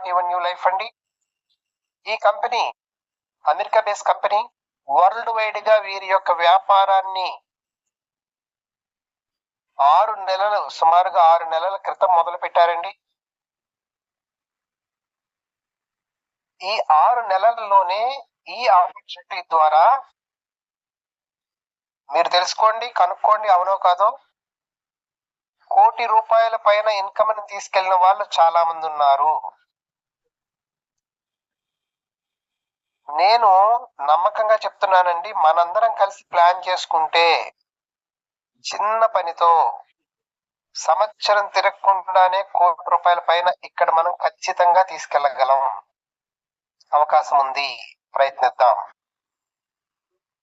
Not even new life అండి. ఈ company America base company. World wide గా వీరి యొక్క వ్యాపారాన్ని సుమారుగా 6 నెలల క్రితం మొదలు పెట్టారండి. ఈ 6 నెలల్లోనే ఈ ఆపర్చునిటీ ద్వారా మీరు తెలుసుకోండి, కనుక్కోండి, అవునో కాదో, ₹1,00,00,000 పైన ఇన్కమ్ ని తీసుకెళ్లిన వాళ్ళు చాలా మంది ఉన్నారు. నేను నమ్మకంగా చెప్తున్నానండి, మనందరం కలిసి ప్లాన్ చేసుకుంటే చిన్న పనితో సంవత్సరం తిరగకుండానే ₹1,00,00,000 పైన ఇక్కడ మనం ఖచ్చితంగా తీసుకెళ్లగలం. అవకాశం ఉంది, ప్రయత్నిద్దాం.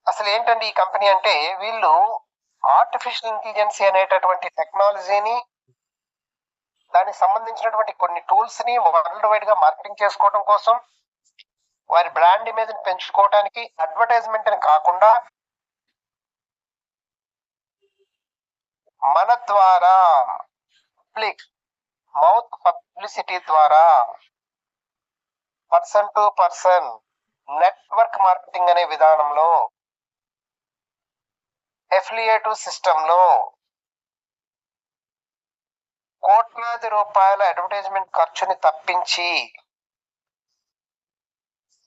అసలు ఏంటండి ఈ కంపెనీ అంటే, వీళ్ళు ఆర్టిఫిషియల్ ఇంటెలిజెన్స్ అనేటటువంటి టెక్నాలజీని, దానికి సంబంధించినటువంటి కొన్ని టూల్స్ ని వరల్డ్ వైడ్ గా మార్కెటింగ్ చేసుకోవడం కోసం, వారి బ్రాండ్ ఇమేజ్ ని పెంచుకోవడానికి, అడ్వర్టైజ్మెంట్ అని కాకుండా మన ద్వారా పబ్లిక్ మౌత్ పబ్లిసిటీ ద్వారా person to person network marketing అనే విధానంలో, ఎఫిలియేటివ్ సిస్టమ్ లో కోట్లాది రూపాయల అడ్వర్టైజ్మెంట్ ఖర్చుని తప్పించి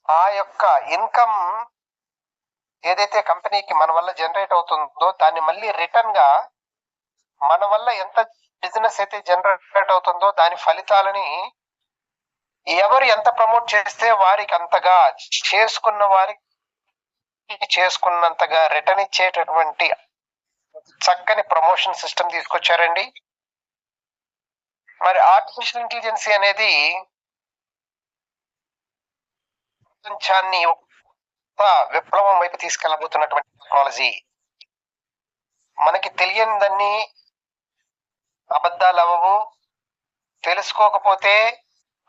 ఆ యొక్క ఇన్కమ్ ఏదైతే కంపెనీకి మన వల్ల జనరేట్ అవుతుందో దాన్ని మళ్ళీ రిటర్న్ గా మన వల్ల ఎంత బిజినెస్ అయితే జనరేట్ అవుతుందో దాని ఫలితాలని ఎవరు ఎంత ప్రమోట్ చేస్తే వారికి అంతగా, చేసుకున్నంతగా రిటర్న్ ఇచ్చేటటువంటి చక్కని ప్రమోషన్ సిస్టమ్ తీసుకొచ్చారండి. మరి ఆర్టిఫిషియల్ ఇంటెలిజెన్స్ అనేది ప్రపంచాన్ని విప్లవం వైపు తీసుకెళ్లబోతున్నటువంటి టెక్నాలజీ. మనకి తెలియనిదన్నీ అబద్ధాలు అవ్వవు, తెలుసుకోకపోతే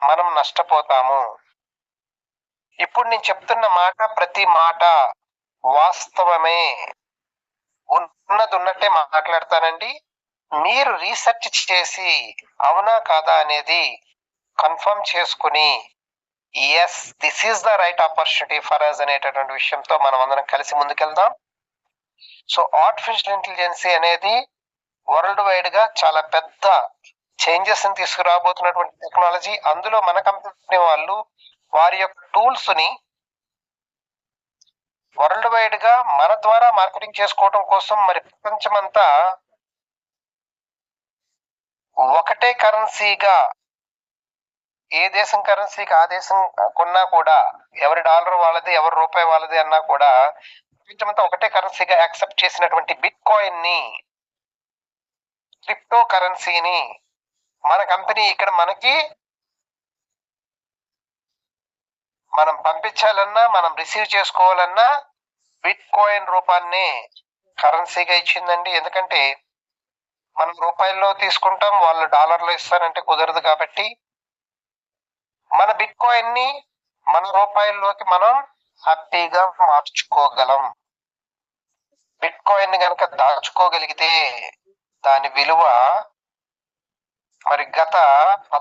మనం నష్టపోతాము. ఇప్పుడు నేను చెప్తున్న మాట, ప్రతి మాట వాస్తవమే, ఉన్నది ఉన్నట్టే మాట్లాడతానండి. మీరు రీసెర్చ్ చేసి అవునా కాదా అనేది కన్ఫర్మ్ చేసుకుని yes this is the right opportunity for us అనేటటువంటి విషయంతో మనం అందరం కలిసి ముందుకెళ్దాం. సో ఆర్టిఫిషియల్ ఇంటెలిజెన్స్ అనేది వరల్డ్ వైడ్ గా చాలా పెద్ద చేంజెస్ ని తీసుకురాబోతున్నటువంటి టెక్నాలజీ. అందులో మన కంపెనీ వాళ్ళు వారి యొక్క టూల్స్ ని వరల్డ్ వైడ్ గా మన ద్వారా మార్కెటింగ్ చేసుకోవడం కోసం, మరి ప్రపంచమంతా ఒకటే కరెన్సీగా, ఏ దేశం కరెన్సీకి ఆ దేశం కొన్నా కూడా, ఎవరి డాలర్ వాళ్ళది, ఎవరి రూపాయి వాళ్ళది అన్నా కూడా ప్రపంచమంతా ఒకటే కరెన్సీగా యాక్సెప్ట్ చేసినటువంటి బిట్ కాయిన్ ని, క్రిప్టో కరెన్సీని మన కంపెనీ ఇక్కడ మనకి మనం పంపించాలన్నా, మనం రిసీవ్ చేసుకోవాలన్నా బిట్ కాయిన్ రూపాన్ని కరెన్సీగా ఇచ్చిందండి. ఎందుకంటే మనం రూపాయల్లో తీసుకుంటాం, వాళ్ళు డాలర్లో ఇస్తారంటే కుదరదు. కాబట్టి మన బిట్ కాయిన్ ని మన రూపాయల్లోకి మనం హ్యాపీగా మార్చుకోగలం. బిట్ కాయిన్ ని కనుక దాచుకోగలిగితే దాని విలువ మరి గత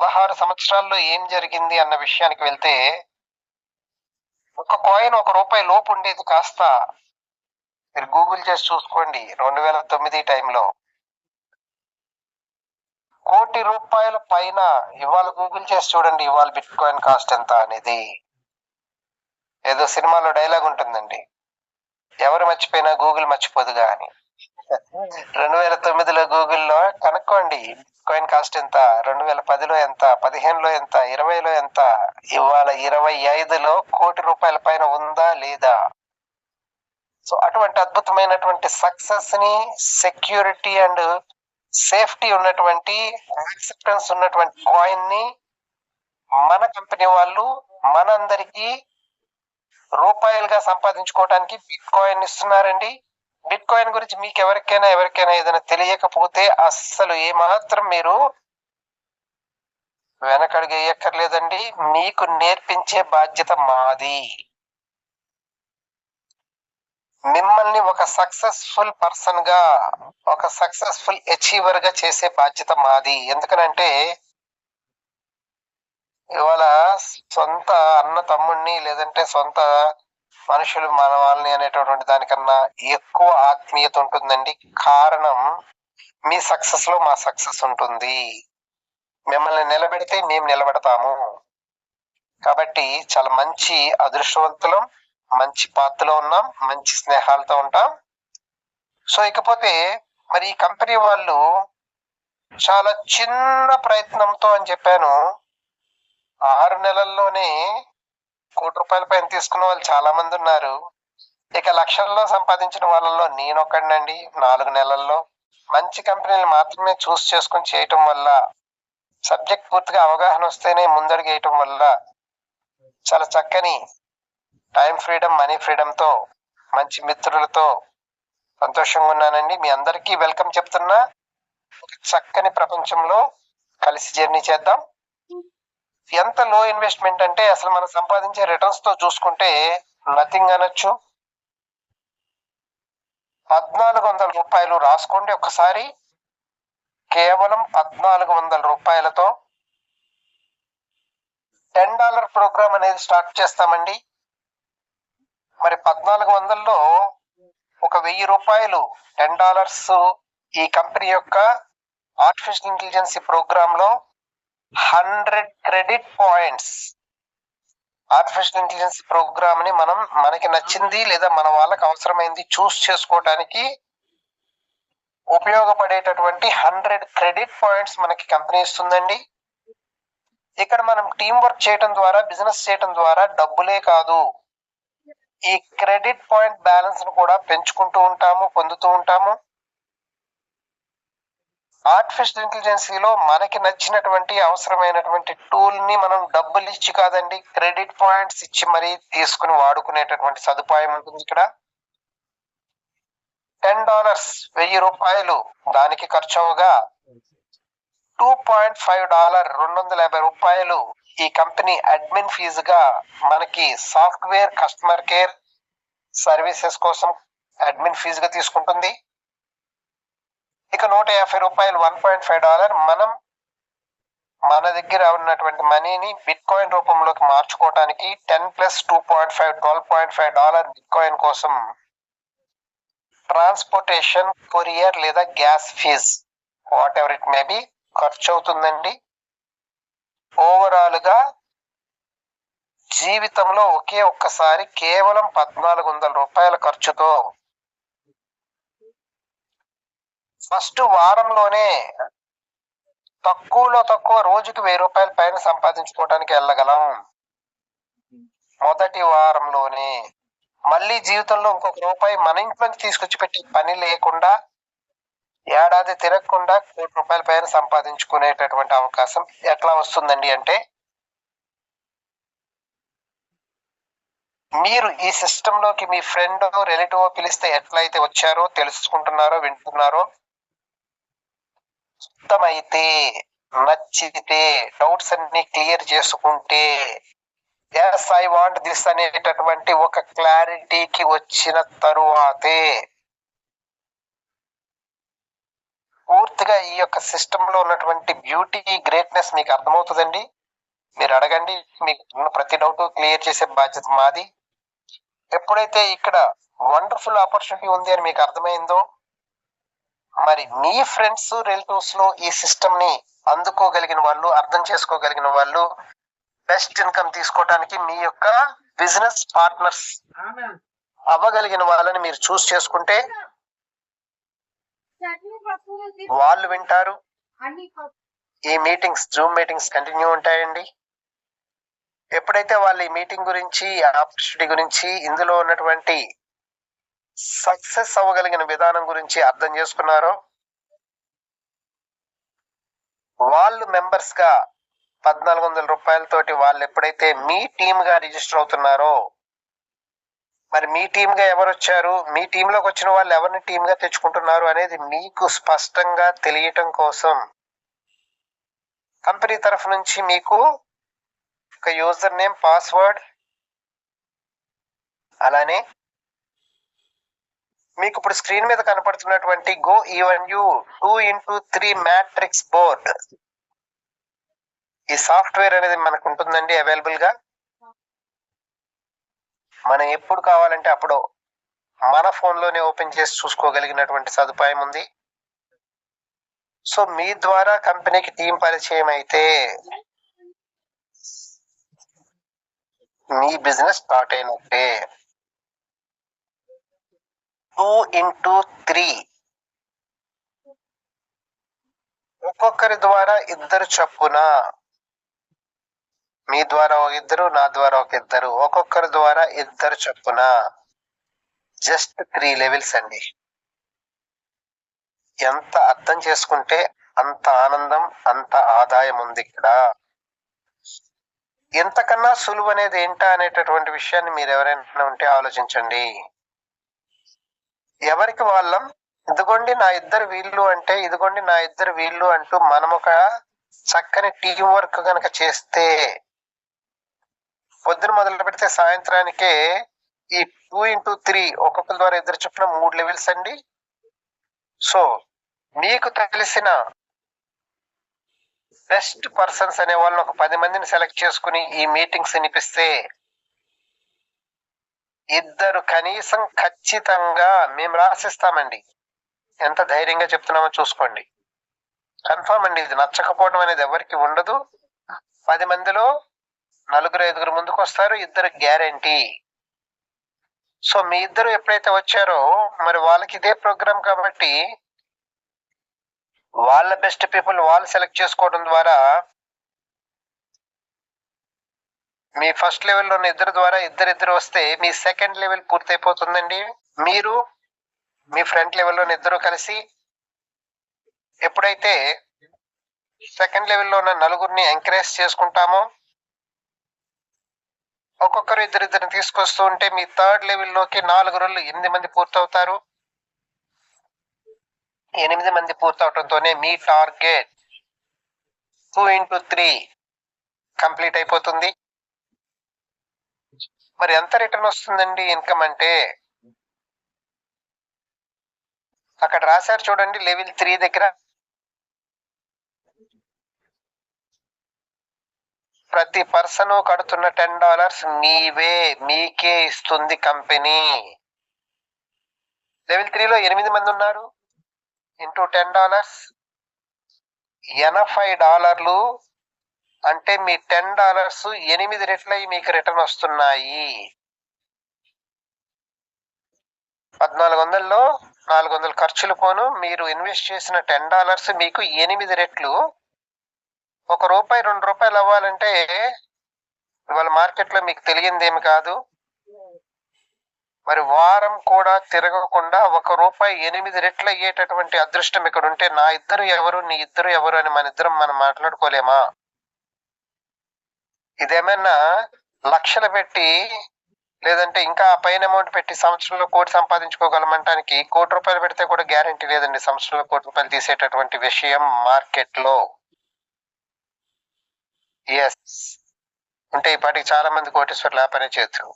16 సంవత్సరాల్లో ఏం జరిగింది అన్న విషయానికి వెళ్తే, ఒక కాయిన్ ₹1 లోపు ఉండేది కాస్త, మీరు గూగుల్ చేసి చూసుకోండి, 2009 టైంలో ₹1,00,00,000 పైన. ఇవాళ గూగుల్ చేసి చూడండి, ఇవాళ బిట్ కాయిన్ కాస్ట్ ఎంత అనేది. ఏదో సినిమాలో డైలాగ్ ఉంటుందండి, ఎవరు మర్చిపోయినా గూగుల్ మర్చిపోదుగా అని. 2009లో గూగుల్లో కనుక్కోండి కాయిన్ కాస్ట్ ఎంత, 2010లో ఎంత, 15లో ఎంత, 20లో ఎంత, ఇవాళ 25లో ₹1,00,00,000 పైన ఉందా లేదా? సో అటువంటి అద్భుతమైనటువంటి సక్సెస్ ని, సెక్యూరిటీ అండ్ సేఫ్టీ ఉన్నటువంటి, యాక్సెప్టెన్స్ ఉన్నటువంటి కాయిన్ ని మన కంపెనీ వాళ్ళు మనందరికీ రూపాయలుగా సంపాదించుకోవడానికి బిట్ కాయిన్ ఇస్తున్నారండి. బిట్ కాయిన్ గురించి మీకు ఎవరికైనా ఏదైనా తెలియకపోతే అస్సలు ఏమాత్రం మీరు వెనకడుగు వేయక్కర్లేదండి, మీకు నేర్పించే బాధ్యత మాది. మిమ్మల్ని ఒక సక్సెస్ఫుల్ పర్సన్ గా, ఒక సక్సెస్ఫుల్ అచీవర్ గా చేసే బాధ్యత మాది. ఎందుకనంటే ఇవాళ సొంత అన్న తమ్ముడిని లేదంటే సొంత మనుషులు మన వాళ్ళని అనేటటువంటి దానికన్నా ఎక్కువ ఆత్మీయత ఉంటుందండి. కారణం మీ సక్సెస్ లో మా సక్సెస్ ఉంటుంది. మిమ్మల్ని నిలబెడితే మేము నిలబెడతాము. కాబట్టి చాలా మంచి అదృష్టవంతులం, మంచి పాత్రలో ఉన్నాం, మంచి స్నేహాలతో ఉంటాం. సో ఇకపోతే మరి ఈ కంపెనీ వాళ్ళు చాలా చిన్న ప్రయత్నంతో అని చెప్పాను, 6 నెలల్లోనే ₹1,00,00,000 పైన తీసుకున్న వాళ్ళు చాలా మంది ఉన్నారు. ఇక లక్షల్లో సంపాదించిన వాళ్ళలో నేనొక్కడినండి. 4 నెలల్లో మంచి కంపెనీలు మాత్రమే చూస్ చేసుకుని చేయటం వల్ల, సబ్జెక్ట్ పూర్తిగా అవగాహన వస్తేనే ముందడుగు వేయటం వల్ల చాలా చక్కని టైం ఫ్రీడమ్, మనీ ఫ్రీడమ్తో మంచి మిత్రులతో సంతోషంగా ఉన్నానండి. మీ అందరికీ వెల్కమ్ చెప్తున్నా. చక్కని ప్రపంచంలో కలిసి జర్నీ చేద్దాం. ఎంత లో ఇన్వెస్ట్మెంట్ అంటే అసలు మనం సంపాదించే రిటర్న్స్ తో చూసుకుంటే నథింగ్ అనొచ్చు. ₹1,400 రాసుకోండి ఒక్కసారి. కేవలం ₹1,400 $10 ప్రోగ్రామ్ అనేది స్టార్ట్ చేస్తామండి. మరి 1,400లో ఒక ₹1,000 $10 ఈ కంపెనీ యొక్క ఆర్టిఫిషియల్ ఇంటెలిజెన్స్ ప్రోగ్రామ్ లో 100 credit points. Artificial intelligence programme ని మనం మనకి నచ్చింది లేదా మన వాళ్ళకి అవసరమైంది చూస్ చేసుకోవడానికి ఉపయోగపడేటటువంటి 100 క్రెడిట్ పాయింట్స్ మనకి కంపెనీ ఇస్తుందండి. ఇక్కడ మనం టీం వర్క్ చేయడం ద్వారా, బిజినెస్ చేయడం ద్వారా డబ్బులే కాదు, ఈ క్రెడిట్ పాయింట్ బ్యాలెన్స్ ను కూడా పెంచుకుంటూ ఉంటాము, పొందుతూ ఉంటాము. ఆర్టిఫిషియల్ ఇంటెలిజెన్సీలో మనకి నచ్చినటువంటి అవసరమైనటువంటి టూల్ ని మనం డబ్బులు ఇచ్చి కాదండి, క్రెడిట్ పాయింట్స్ ఇచ్చి మరీ తీసుకుని వాడుకునేటటువంటి సదుపాయం ఉంటుంది ఇక్కడ. $10 ₹1,000 దానికి ఖర్చు అవగా $2.5 $250 ఈ కంపెనీ అడ్మిన్ ఫీజుగా మనకి సాఫ్ట్వేర్ కస్టమర్ కేర్ సర్వీసెస్ కోసం అడ్మిన్ ఫీజుగా తీసుకుంటుంది. ఇక $150 $1.5 మనం మన దగ్గర ఉన్నటువంటి మనీని బిట్ కాయిన్ రూపంలోకి మార్చుకోవడానికి 10 + 2.5 $12.5 బిట్ కాయిన్ కోసం ట్రాన్స్పోర్టేషన్, కొరియర్ లేదా gas fees what it may be ఖర్చు అవుతుందండి. ఓవరాల్ గా జీవితంలో ఒకే ఒక్కసారి కేవలం ₹1,400 ఖర్చుతో ఫస్ట్ వారంలోనే తక్కువలో తక్కువ రోజుకి ₹1,000 పైన సంపాదించుకోవడానికి వెళ్ళగలం. మొదటి వారంలోనే మళ్ళీ జీవితంలో ఇంకొక రూపాయి మన ఇంట్లోంచి తీసుకొచ్చి పెట్టి పని లేకుండా ఏడాది తిరగకుండా ₹1,00,00,000 పైన సంపాదించుకునేటటువంటి అవకాశం ఎట్లా వస్తుందండి అంటే, మీరు ఈ సిస్టమ్ లోకి మీ ఫ్రెండ్ రిలేటివ్ పిలిస్తే ఎట్లయితే వచ్చారో, తెలుసుకుంటున్నారో, వింటున్నారో, అర్థమైతే, నచ్చితే, డౌట్స్ అన్ని క్లియర్ చేసుకుంటే, ఎస్ ఐ వాంట్ దిస్ అనేటటువంటి ఒక క్లారిటీకి వచ్చిన తరువాతే పూర్తిగా ఈ యొక్క సిస్టమ్ లో ఉన్నటువంటి బ్యూటీ, గ్రేట్నెస్ మీకు అర్థమవుతుందండి. మీరు అడగండి, మీకు ఉన్న ప్రతి డౌట్ క్లియర్ చేసే బాధ్యత మాది. ఎప్పుడైతే ఇక్కడ వండర్ఫుల్ ఆపర్చునిటీ ఉంది అని మీకు అర్థమైందో, మరి మీ ఫ్రెండ్స్, రిలేటివ్స్ లో ఈ సిస్టమ్ ని అందుకోగలిగిన వాళ్ళు, అర్థం చేసుకోగలిగిన వాళ్ళు, బెస్ట్ ఇన్కమ్ తీసుకోవడానికి మీ యొక్క బిజినెస్ పార్ట్నర్స్ అవ్వగలిగిన వాళ్ళని మీరు చూస్ చేసుకుంటే వాళ్ళు వింటారు. ఈ మీటింగ్స్, జూమ్ మీటింగ్స్ కంటిన్యూ ఉంటాయండి. ఎప్పుడైతే వాళ్ళు ఈ మీటింగ్ గురించి, ఆపర్చునిటీ గురించి, ఇందులో ఉన్నటువంటి సక్సెస్ అవ్వగలిగిన విధానం గురించి అర్థం చేసుకున్నారో, వాళ్ళు మెంబర్స్ గా ₹1,400 తోటి వాళ్ళు ఎప్పుడైతే మీ టీమ్ గా రిజిస్టర్ అవుతున్నారో, మరి మీ టీమ్ గా ఎవరు వచ్చారు, మీ టీంలోకి వచ్చిన వాళ్ళు ఎవరిని టీమ్ గా తెచ్చుకుంటున్నారు అనేది మీకు స్పష్టంగా తెలియటం కోసం కంపెనీ తరఫు నుంచి మీకు ఒక యూజర్ నేమ్, పాస్వర్డ్, అలానే మీకు ఇప్పుడు స్క్రీన్ మీద కనపడుతున్నటువంటి గో ఈవెన్ యూ 2x3 మ్యాట్రిక్స్ బోర్డ్, ఈ సాఫ్ట్వేర్ అనేది మనకు ఉంటుందండి అవైలబుల్ గా. మనం ఎప్పుడు కావాలంటే అప్పుడు మన ఫోన్ లోనే ఓపెన్ చేసి చూసుకోగలిగినటువంటి సదుపాయం ఉంది. సో మీ ద్వారా కంపెనీకి టీం పరిచయం అయితే మీ బిజినెస్ స్టార్ట్ అయినట్టే. 2x3 ఒక్కొక్కరి ద్వారా ఇద్దరు చొప్పున, మీ ద్వారా ఒక ఇద్దరు, నా ద్వారా ఒక ఇద్దరు, ఒక్కొక్కరి ద్వారా ఇద్దరు చొప్పున, జస్ట్ 3 లెవెల్స్ అండి. ఎంత అర్థం చేసుకుంటే అంత ఆనందం, అంత ఆదాయం ఉంది ఇక్కడ. ఎంతకన్నా సులువు అనేది ఏంటా అనేటటువంటి విషయాన్ని మీరు ఎవరైనా ఉంటే ఆలోచించండి. ఎవరికి వాళ్ళం ఇదిగోండి నా ఇద్దరు వీళ్ళు అంటే, ఇదిగోండి నా ఇద్దరు వీళ్ళు అంటూ మనం ఒక చక్కని టీం వర్క్ కనుక చేస్తే పొద్దున మొదలు పెడితే సాయంత్రానికే ఈ 2x3 ఒక్కొక్కరి ద్వారా ఇద్దరు చొప్పున 3 లెవెల్స్ అండి. సో మీకు తెలిసిన బెస్ట్ పర్సన్స్ అనే వాళ్ళని ఒక 10 మందిని సెలెక్ట్ చేసుకుని ఈ మీటింగ్స్ వినిపిస్తే ఇద్దరు కనీసం ఖచ్చితంగా మేము రాసిస్తామండి. ఎంత ధైర్యంగా చెప్తున్నామో చూసుకోండి. కన్ఫర్మ్ అండి, ఇది నచ్చకపోవడం అనేది ఎవరికి ఉండదు. 10 మందిలో 4-5 ముందుకు వస్తారు, ఇద్దరు గ్యారంటీ. సో మీ ఇద్దరు ఎప్పుడైతే వచ్చారో మరి వాళ్ళకి ఇదే ప్రోగ్రామ్ కాబట్టి వాళ్ళ బెస్ట్ పీపుల్ వాళ్ళు సెలెక్ట్ చేసుకోవడం ద్వారా మీ ఫస్ట్ లెవెల్లో ఉన్న ఇద్దరు ద్వారా ఇద్దరు వస్తే మీ సెకండ్ లెవెల్ పూర్తయిపోతుందండి. మీరు మీ ఫ్రంట్ లెవెల్లో ఇద్దరు కలిసి ఎప్పుడైతే సెకండ్ లెవెల్లో ఉన్న 4 ఎంకరేజ్ చేసుకుంటామో, ఒక్కొక్కరు ఇద్దరిద్దరిని తీసుకొస్తూ ఉంటే మీ థర్డ్ లెవెల్లోకి 4 రోజులు 8 మంది పూర్తవుతారు. 8 మంది పూర్తవటంతోనే మీ టార్గెట్ 2x3 కంప్లీట్ అయిపోతుంది. మరి ఎంత రిటర్న్ వస్తుందండి ఇన్కమ్ అంటే, అక్కడ రాశారు చూడండి లెవెల్ 3 దగ్గర ప్రతి పర్సన్ కడుతున్న $10 మీకే ఇస్తుంది కంపెనీ. లెవెల్ 3లో 8 మంది ఉన్నారు, ఇంటూ $10 $80 అంటే మీ $10 8 రెట్లు అయి మీకు రిటర్న్ వస్తున్నాయి. 1400లో 400 ఖర్చులు పోను, మీరు ఇన్వెస్ట్ చేసిన $10 మీకు 8 రెట్లు. ₹1 ₹2 అవ్వాలంటే ఇవాళ మార్కెట్ లో మీకు తెలియందేమి కాదు. మరి వారం కూడా తిరగకుండా ₹1 8 రెట్లు అయ్యేటటువంటి అదృష్టం ఇక్కడ ఉంటే నా ఇద్దరు ఎవరు, నీ ఇద్దరు ఎవరు అని మనం మాట్లాడుకోలేమా? ఇదేమైనా లక్షలు పెట్టి లేదంటే ఇంకా పైన అమౌంట్ పెట్టి సంవత్సరంలో ₹1 కోటి సంపాదించుకోగలమంటానికి ₹1 కోటి పెడితే కూడా గ్యారంటీ లేదండి సంవత్సరంలో ₹1 కోటి తీసేటటువంటి విషయం మార్కెట్ లో. ఎస్, అంటే ఇప్పటికి చాలా మంది కోటీశ్వర్లు ఆ పని చేస్తారు.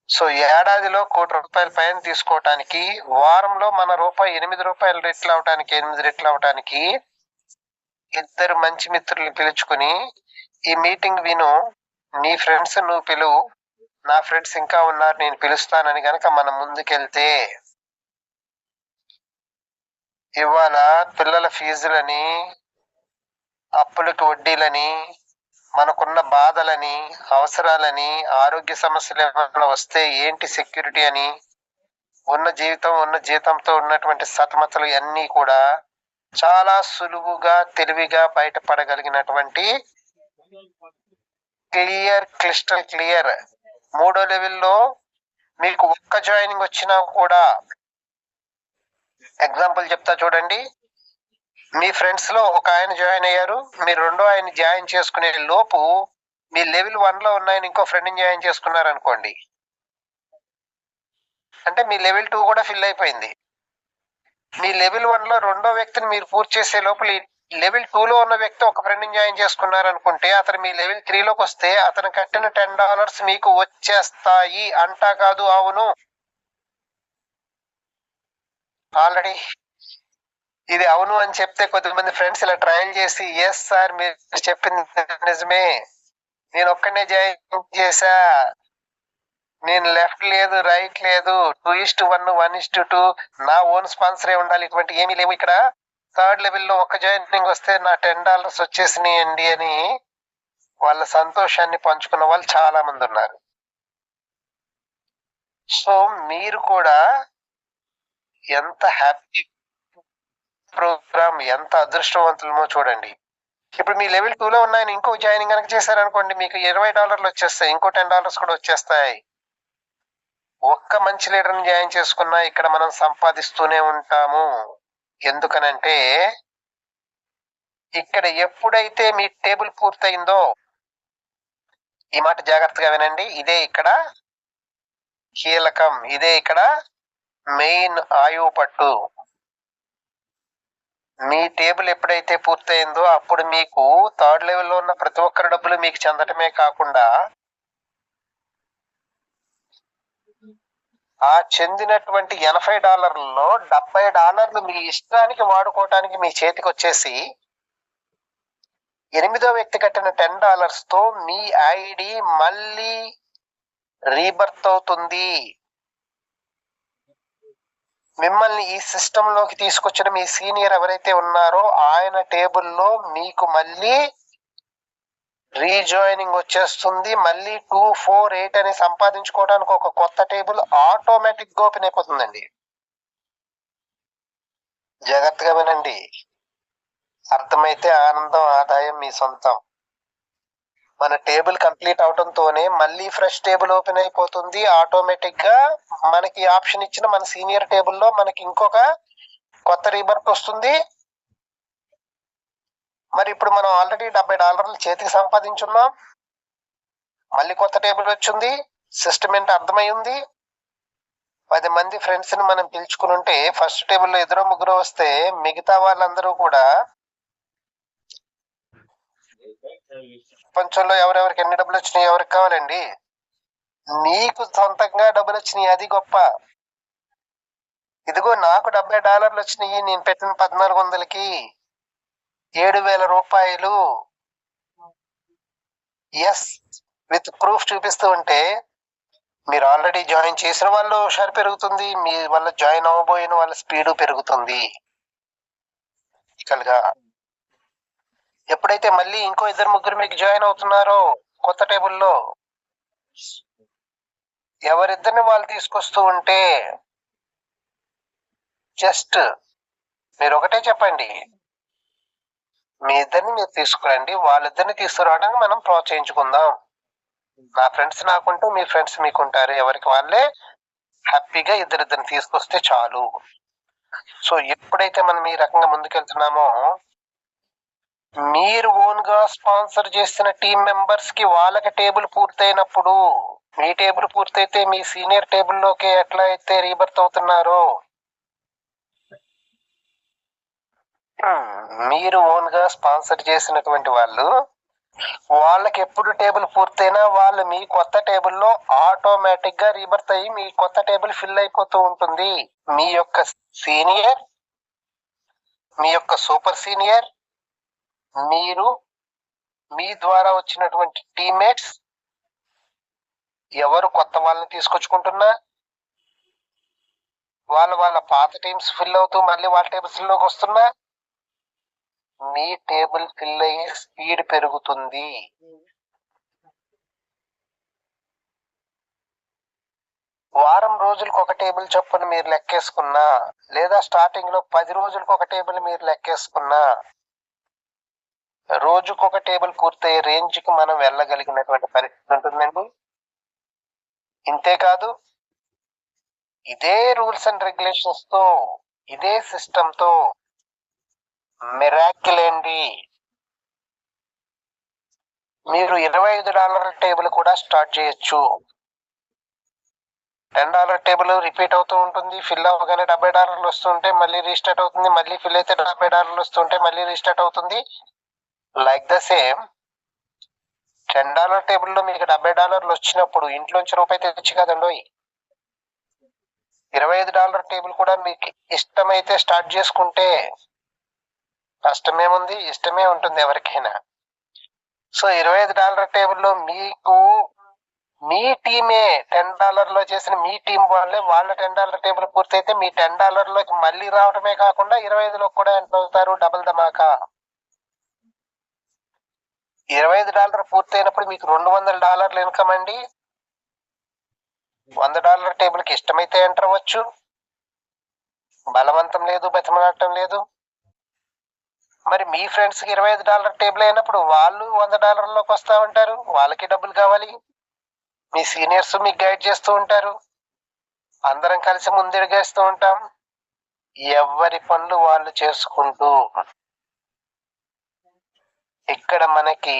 సో ఏడాదిలో ₹1 కోటి పైన తీసుకోవటానికి, వారంలో మన ₹8 రెట్లు అవటానికి, 8 రెట్లు అవటానికి ఇద్దరు మంచి మిత్రుల్ని పిలుచుకుని ఈ మీటింగ్ విను, నీ ఫ్రెండ్స్ నువ్వు పిలువు, నా ఫ్రెండ్స్ ఇంకా ఉన్నారు నేను పిలుస్తానని గనక మనం ముందుకెళ్తే ఇవాళ పిల్లల ఫీజులని, అప్పులకి వడ్డీలని, మనకున్న బాధలని, అవసరాలని, ఆరోగ్య సమస్యలు ఏమైనా వస్తే ఏంటి సెక్యూరిటీ అని, ఉన్న జీతంతో ఉన్నటువంటి సతమతలు అన్నీ కూడా చాలా సులువుగా తెలివిగా బయటపడగలిగినటువంటి క్రిస్టల్ క్లియర్ 3వ లెవెల్లో మీకు ఒక్క జాయినింగ్ వచ్చినా కూడా, ఎగ్జాంపుల్ చెప్తా చూడండి. మీ ఫ్రెండ్స్ లో ఒక ఆయన జాయిన్ అయ్యారు, మీరు రెండో ఆయన జాయిన్ చేసుకునే లోపు మీ లెవెల్ 1లో ఉన్న ఆయన ఇంకో ఫ్రెండ్ని జాయిన్ చేసుకున్నారు అనుకోండి, అంటే మీ లెవెల్ 2 కూడా ఫిల్ అయిపోయింది. మీ లెవెల్ 1లో రెండో వ్యక్తిని మీరు పూర్తి చేసే లోపల లెవెల్ 2లో ఉన్న వ్యక్తి ఒక ఫ్రెండ్ని జాయిన్ చేసుకున్నారు అనుకుంటే, అతను మీ లెవెల్ 3లోకి వస్తే అతను కట్టిన $10 మీకు వచ్చేస్తాయి. అంటా కాదు, అవును. ఆల్రెడీ ఇది అవును అని చెప్తే కొద్దిమంది ఫ్రెండ్స్ ఇలా ట్రయల్ చేసి, ఎస్ సార్ మీరు చెప్పింది నిజమే, నేను ఒక్కనే జాయిన్ చేశా, నేను లెఫ్ట్ లేదు రైట్ లేదు, 2:1 1:2, నా ఓన్ స్పాన్సరే ఉండాలి, ఇటువంటి ఏమీ లేవు ఇక్కడ, థర్డ్ లెవెల్లో ఒక్క జాయినింగ్ వస్తే నా $10 వచ్చేసినాయండి అని వాళ్ళ సంతోషాన్ని పంచుకున్న వాళ్ళు చాలా మంది ఉన్నారు. సో మీరు కూడా ఎంత హ్యాపీ ప్రోగ్రామ్, ఎంత అదృష్టవంతులమో చూడండి. ఇప్పుడు మీ లెవెల్ 2లో ఉన్నాయని ఇంకో జాయినింగ్ కనుక చేశారనుకోండి, మీకు $20 వచ్చేస్తాయి, ఇంకో $10 కూడా వచ్చేస్తాయి. ఒక్క మంచి లీడర్ని జాయిన్ చేసుకున్నా ఇక్కడ మనం సంపాదిస్తూనే ఉంటాము. ఎందుకనంటే ఇక్కడ ఎప్పుడైతే మీ టేబుల్ పూర్తయిందో, ఈ మాట జాగ్రత్తగా వినండి, ఇదే ఇక్కడ కీలకం, ఇదే ఇక్కడ మెయిన్ ఆయువు పట్టు. మీ టేబుల్ ఎప్పుడైతే పూర్తయిందో అప్పుడు మీకు థర్డ్ లెవెల్లో ఉన్న ప్రతి ఒక్కరి డబ్బులు మీకు చెందటమే కాకుండా ఆ చెందినటువంటి $80లో $70 మీ ఇష్టానికి వాడుకోవటానికి మీ చేతికి వచ్చేసి 8వ వ్యక్తి కట్టిన $10తో మీ ఐడి మళ్ళీ రీబర్త్ అవుతుంది. మిమ్మల్ని ఈ సిస్టమ్ లోకి తీసుకొచ్చిన మీ సీనియర్ ఎవరైతే ఉన్నారో ఆయన టేబుల్లో మీకు మళ్ళీ రీజాయినింగ్ వచ్చేస్తుంది. మళ్ళీ 248 అని సంపాదించుకోవడానికి ఒక కొత్త టేబుల్ ఆటోమేటిక్ గా ఓపెన్ అయిపోతుందండి. జాగ్రత్తగా వినండి, అర్థమైతే ఆనందం, ఆదాయం మీ సొంతం. మన టేబుల్ కంప్లీట్ అవడంతోనే మళ్ళీ ఫ్రెష్ టేబుల్ ఓపెన్ అయిపోతుంది. ఆటోమేటిక్ గా మనకి ఆప్షన్ ఇచ్చిన మన సీనియర్ టేబుల్లో మనకి ఇంకొక కొత్త రీబర్త్ వస్తుంది. మరి ఇప్పుడు మనం ఆల్రెడీ $70 చేతికి సంపాదించున్నాం, మళ్ళీ కొత్త టేబుల్ వచ్చింది, సిస్టమ్ ఏంటో అర్థమై ఉంది. 10 మంది ఫ్రెండ్స్ ని మనం పిలుచుకుని ఉంటే ఫస్ట్ టేబుల్లో 2-3 వస్తే మిగతా వాళ్ళందరూ కూడా ప్రపంచంలో ఎవరెవరికి ఎన్ని డబ్బులు వచ్చినాయి ఎవరికి కావాలండి? నీకు సొంతంగా డబ్బులు వచ్చినాయి, అది గొప్ప. ఇదిగో నాకు $70 వచ్చినాయి, నేను పెట్టిన 1400కి $7,000. ఎస్, విత్ ప్రూఫ్ చూపిస్తూ ఉంటే మీరు ఆల్రెడీ జాయిన్ చేసిన వాళ్ళు హుషారు పెరుగుతుంది, మీ వల్ల జాయిన్ అవ్వబోయిన వాళ్ళ స్పీడు పెరుగుతుంది. ఎప్పుడైతే మళ్ళీ ఇంకో 2-3 మీకు జాయిన్ అవుతున్నారో కొత్త టేబుల్లో, ఎవరిద్దరిని వాళ్ళు తీసుకొస్తూ ఉంటే జస్ట్ మీరు ఒకటే చెప్పండి, మీ ఇద్దరిని మీరు తీసుకురండి, వాళ్ళిద్దరిని తీసుకురావడానికి మనం ప్రోత్సహించుకుందాం. నా ఫ్రెండ్స్ నాకుంటూ మీ ఫ్రెండ్స్ మీకుంటారు, ఎవరికి వాళ్ళే హ్యాపీగా ఇద్దరిద్దరిని తీసుకొస్తే చాలు. సో ఎప్పుడైతే మనం ఈ రకంగా ముందుకెళ్తున్నామో, మీరు ఓన్ గా స్పాన్సర్ చేసిన టీం మెంబర్స్ కి వాళ్ళకి టేబుల్ పూర్తయినప్పుడు, మీ టేబుల్ పూర్తయితే మీ సీనియర్ టేబుల్లోకి ఎట్లా అయితే రీబర్త్ అవుతున్నారో, మీరు ఓన్ గా స్పాన్సర్ చేసినటువంటి వాళ్ళు వాళ్ళకి ఎప్పుడు టేబుల్ పూర్తయినా వాళ్ళు మీ కొత్త టేబుల్లో ఆటోమేటిక్ గా రీబర్త్ అయ్యి మీ కొత్త టేబుల్ ఫిల్ అయిపోతూ ఉంటుంది. మీ యొక్క సీనియర్, మీ యొక్క సూపర్ సీనియర్, మీరు, మీ ద్వారా వచ్చినటువంటి టీమ్మేట్స్, ఎవరు కొత్త వాళ్ళని తీసుకొచ్చుకుంటున్నా వాళ్ళ పాత టీమ్స్ ఫిల్ అవుతూ మళ్ళీ వాళ్ళ టేబుల్స్ లోకి వస్తున్నా మీ టేబుల్ ఫిల్ అయ్యే స్పీడ్ పెరుగుతుంది. వారం రోజులకు ఒక టేబుల్ చొప్పున మీరు లెక్కేసుకున్నా, లేదా స్టార్టింగ్ లో 10 రోజులకు ఒక టేబుల్ మీరు లెక్కేసుకున్నా, రోజుకొక టేబుల్ పూర్తయ్యే రేంజ్ కి మనం వెళ్ళగలిగినటువంటి పరిస్థితి ఉంటుందండి. ఇంతేకాదు, ఇదే రూల్స్ అండ్ రెగ్యులేషన్స్ తో, ఇదే సిస్టమ్ తో మిరాకిల్ ఏంటి, మీరు $25 టేబుల్ కూడా స్టార్ట్ చేయొచ్చు. $10 టేబుల్ రిపీట్ అవుతూ ఉంటుంది, ఫిల్ అవ్వగానే $70 వస్తుంటే మళ్ళీ రీస్టార్ట్ అవుతుంది, మళ్ళీ ఫిల్ అయితే $70 వస్తుంటే మళ్ళీ రీస్టార్ట్ అవుతుంది. లైక్ ద సేమ్ $10 టేబుల్లో మీకు $70 వచ్చినప్పుడు ఇంట్లోంచి రూపాయి తెచ్చి కదండి. $25 టేబుల్ కూడా మీకు ఇష్టమైతే స్టార్ట్ చేసుకుంటే కష్టమేముంది, ఇష్టమే ఉంటుంది ఎవరికైనా. సో $25 టేబుల్లో మీకు మీ టీమే $10 చేసిన మీ టీం వాళ్ళ $10 టేబుల్ పూర్తయితే మీ $10 మళ్ళీ రావడమే కాకుండా 25లో కూడా ఎంత అవుతారు? డబుల్ ధమాకా. $25 పూర్తయినప్పుడు మీకు $200 ఇన్కమ్ అండి. $100 టేబుల్కి ఇష్టమైతే ఎంటర్ అవ్వచ్చు. బలవంతం లేదు, బతిమలాడటం లేదు. మరి మీ ఫ్రెండ్స్కి $25 టేబుల్ అయినప్పుడు వాళ్ళు $100లోకి వస్తా ఉంటారు, వాళ్ళకి డబ్బులు కావాలి. మీ సీనియర్స్ మీకు గైడ్ చేస్తూ ఉంటారు, అందరం కలిసి ముందడుగేస్తూ ఉంటాం. ఎవరి పనులు వాళ్ళు చేసుకుంటూ ఇక్కడ మనకి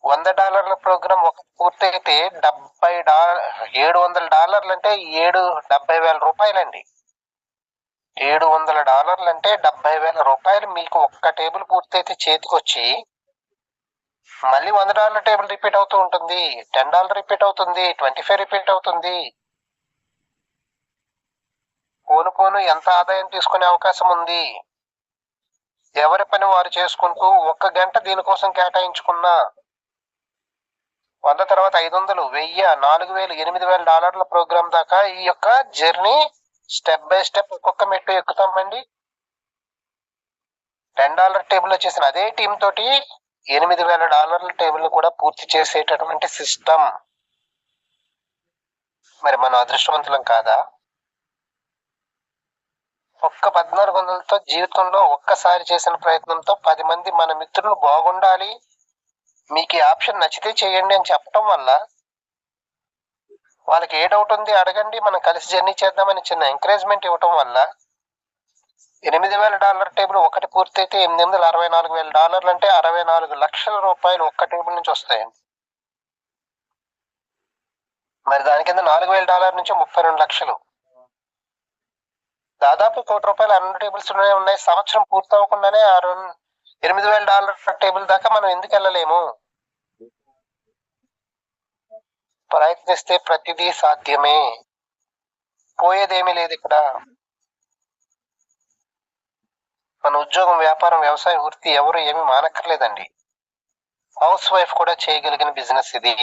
$100 ప్రోగ్రామ్ ఒకటి పూర్తయితే $700 అంటే 70,000 రూపాయలండి. $700 అంటే 70,000 రూపాయలు మీకు ఒక్క టేబుల్ పూర్తయితే చేతికొచ్చి మళ్ళీ $100 టేబుల్ రిపీట్ అవుతూ ఉంటుంది, $10 రిపీట్ అవుతుంది, 25 రిపీట్ అవుతుంది. పోను ఎంత ఆదాయం తీసుకునే అవకాశం ఉంది. ఎవరి పని వారు చేసుకుంటూ 1 గంట దీనికోసం కేటాయించుకున్నా 100 తర్వాత 500, 1000, 4000, $8,000 ప్రోగ్రామ్ దాకా ఈ యొక్క జర్నీ స్టెప్ బై స్టెప్ ఒక్కొక్క మెట్టు ఎక్కుతామండి. $10 టేబుల్ చేసిన అదే టీం తోటి $8,000 టేబుల్ కూడా పూర్తి చేసేటటువంటి సిస్టమ్. మరి మనం అదృష్టవంతులం కాదా? ఒక్క 1400తో జీవితంలో ఒక్కసారి చేసిన ప్రయత్నంతో 10 మంది మన మిత్రులు బాగుండాలి, మీకు ఈ ఆప్షన్ నచ్చితే చేయండి అని చెప్పటం వల్ల వాళ్ళకి ఏ డౌట్ ఉంది అడగండి, మనం కలిసి జర్నీ చేద్దామని చిన్న ఎంకరేజ్మెంట్ ఇవ్వటం వల్ల $8,000 టేబుల్ ఒకటి పూర్తయితే $864,000 అంటే 64 లక్షల రూపాయలు ఒక్క టేబుల్ నుంచి వస్తాయండి. మరి దాని కింద $4,000 నుంచి 32 లక్షలు, దాదాపు ₹1,00,00,000 అన్ని టేబుల్స్ ఉన్నాయి. సంవత్సరం పూర్తవకుండానే $8,000 టేబుల్ దాకా మనం ఎందుకు వెళ్ళలేము? ప్రయత్నిస్తే ప్రతిదీ సాధ్యమే, పోయేదేమీ లేదు ఇక్కడ. మన ఉద్యోగం, వ్యాపారం, వ్యవసాయం, వృత్తి ఎవరు ఏమి మానక్కర్లేదండి. హౌస్ వైఫ్ కూడా చేయగలిగిన బిజినెస్ ఇది.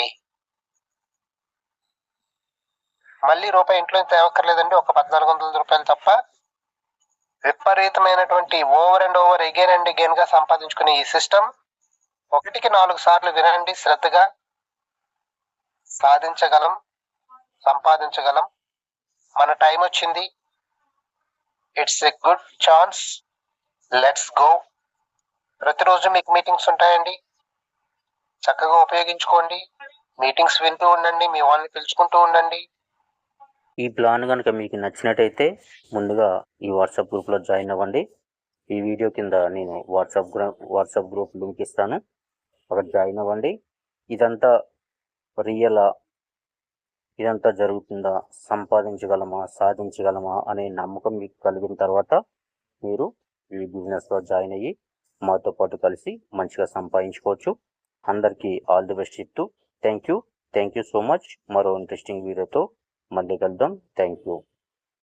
మళ్ళీ రూపాయి ఇంట్లో తేవక్కర్లేదండి, ఒక $1,400 తప్ప. విపరీతమైనటువంటి over and over again and again గా సంపాదించుకునే ఈ సిస్టమ్ 1కి 4 సార్లు వినండి శ్రద్ధగా, సాధించగలం, సంపాదించగలం. మన టైం వచ్చింది, it's a good chance, let's go. ప్రతిరోజు మీకు మీటింగ్స్ ఉంటాయండి, చక్కగా ఉపయోగించుకోండి. మీటింగ్స్ వింటూ ఉండండి, మీ వాళ్ళని పిలుచుకుంటూ ఉండండి. ఈ ప్లాన్ కనుక మీకు నచ్చినట్టయితే ముందుగా ఈ వాట్సాప్ గ్రూప్లో జాయిన్ అవ్వండి. ఈ వీడియో కింద నేను వాట్సాప్ గ్రూప్ లింక్ ఇస్తాను, అక్కడ జాయిన్ అవ్వండి. ఇదంతా రియలా, ఇదంతా జరుగుతుందా, సంపాదించగలమా, సాధించగలమా అనే నమ్మకం మీకు కలిగిన తర్వాత మీరు ఈ బిజినెస్లో జాయిన్ అయ్యి మాతో పాటు కలిసి మంచిగా సంపాదించుకోవచ్చు. అందరికీ ఆల్ ది బెస్ట్ చెప్తూ థ్యాంక్ యూ సో మచ్. మరో ఇంట్రెస్టింగ్ వీడియోతో మళ్ళీ కలుద్దాం. Thank you.